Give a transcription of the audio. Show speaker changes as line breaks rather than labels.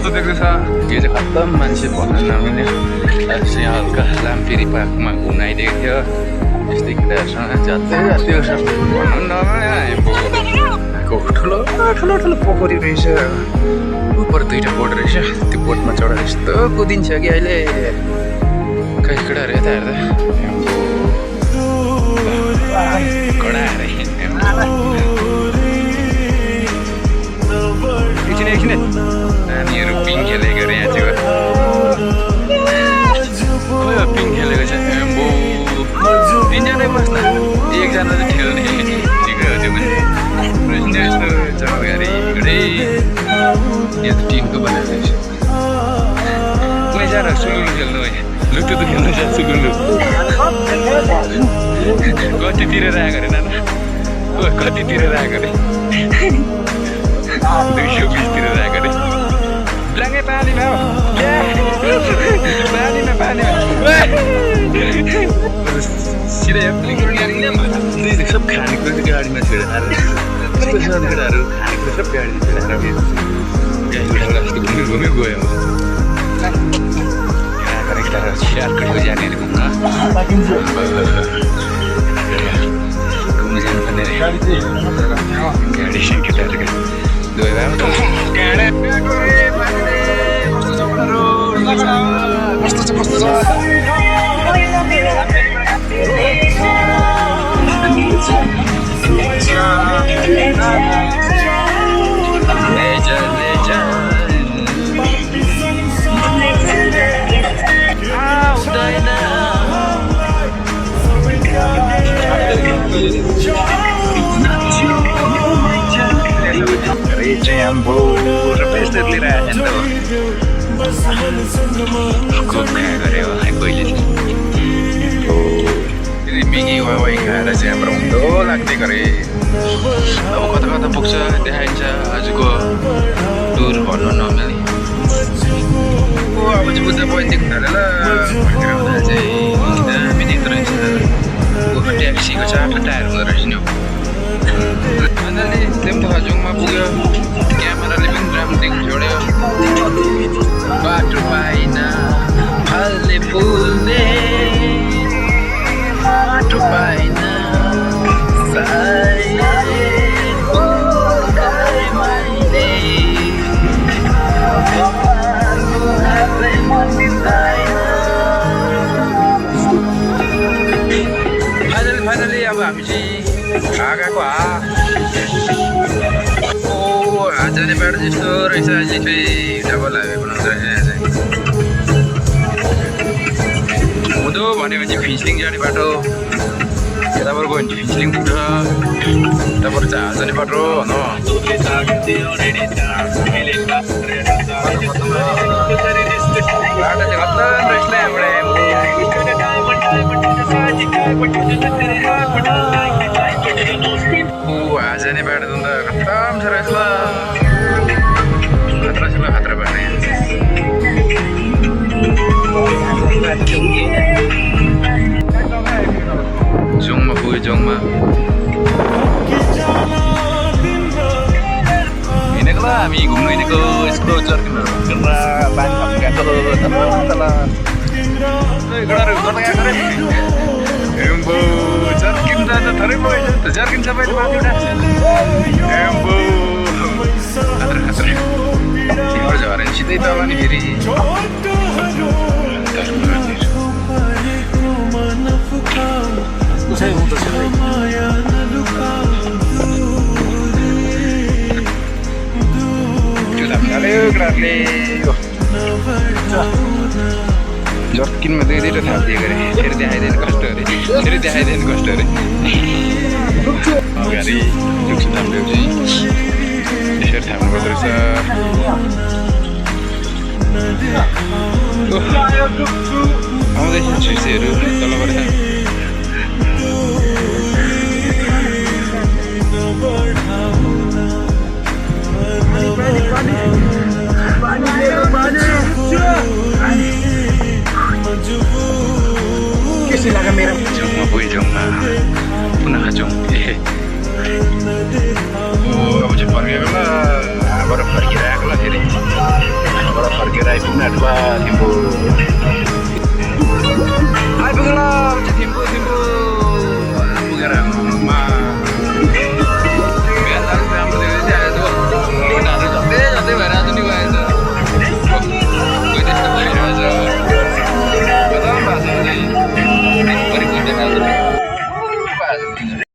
कस्तो देख्दैछ यो चाहिँ खत्तम मान्छे भन्न नमिल्ने चाहिँ हल्का लामपिरी पार्कमा घुम्न आइदिएको थियो यस्तै केटाहरूसँग जाँदै जाँदै भन्नु नमिल्ने ठुलो ठुलो ठुलो पोखरी रहेछ उपर दुईवटा बोट रहेछ त्यो बोटमा चढेर यस्तो कुदिन्छ कि अहिले खै केटाहरू यता हेर्दा कडा एकछिन नानीहरू पिङ खेलेको अरे यहाँ चाहिँ पिङ खेलेको छ एम्बो तिनजनै बस्न एकजना चाहिँ खेल्ने ठिकै हो त्यो पनि यस्तो जग्गाहरू यो त टिमको बनाएको छ कुनै जान सुलुङ खेल्नु है लुटु त खेल्नु जान्छ सुलुङ कतितिर राखेको अरे नाना कतितिर राखेको अरे 220 राखेको अरे लागे पानीमा पानीमा सिधै गाडी सब खानेकुरो गाडीमा छिरेर केटाहरू खानेकुरो सब गाडीमा छिरेर घुम्यो गयो केटाहरू स्यार्कटको जाने घुम्न घुम्नु जानुपर्ने गाडी केटाहरूको Jambo, repeste lira endo. Kok gare हो है पहिले फेरि मिगी वाइ खाएर चाहिँ हाम्रो हुँदो लाग्दै गरे अब कता कता पुग्छ देखाइन्छ आजको टुर भन्नु नमिल्ने अब चाहिँ बुद्ध पोइन्टदेखि थालेर फर्केर आउँदा चाहिँ दामी देख्दो रहेछ ट्याक्सीको चारवटा टायर हुँदो रहेछ नि अन्त लेम्बुखाजुङमा पुग्यो क्यामेराले पनि राम्रो छोड्यो बाटो पाइन फलले फुल्ने बाटो पाइन फाइनली अब हामी चाहिँ आगाको जाने बाटो जस्तो रहेछ अहिले चाहिँ डबल हाइवे बनाउँदो रहेछ यहाँ चाहिँ हुँदो भनेपछि फिन्चलिङ जाने बाटो यताबाट गयो भने फिन्चलिङ पुग्छ यताबाट चाहिँ जाने बाटो बाटो चाहिँ खत्तम रहेछ जाने बाटो त खत्तम छ रहेछ खतरा बाटो जोङमा पुग्यो जोङमा हिँडेको ल हामी घुम्नु हिँडेको यस्तो चर्किनुहरू पानी खप्नु गएको जर्किन त थोरै भयो त जर्किन सबैले माथि उठाएको छ तिम्रो झऱ्यो भने सिधै तल नि फेरि जर्किनमा दुई दुईवटा थापिदिएको अरे फेरि देखाइदिनु कस्तो अरे अगाडि जुक्सु थाप्यो चाहिँ यसरी थाप्नु पर्दो रहेछ आउँदैछ छुसेहरू तलबाट कैसे लगा मेरा जोङमा पुग्यो जोङमा पुनः जोङ अब चाहिँ फर्केको ल आबाट फर्किएर आएको ल फेरि फर्केर आइपुग्नु आँट्ला तिम्रो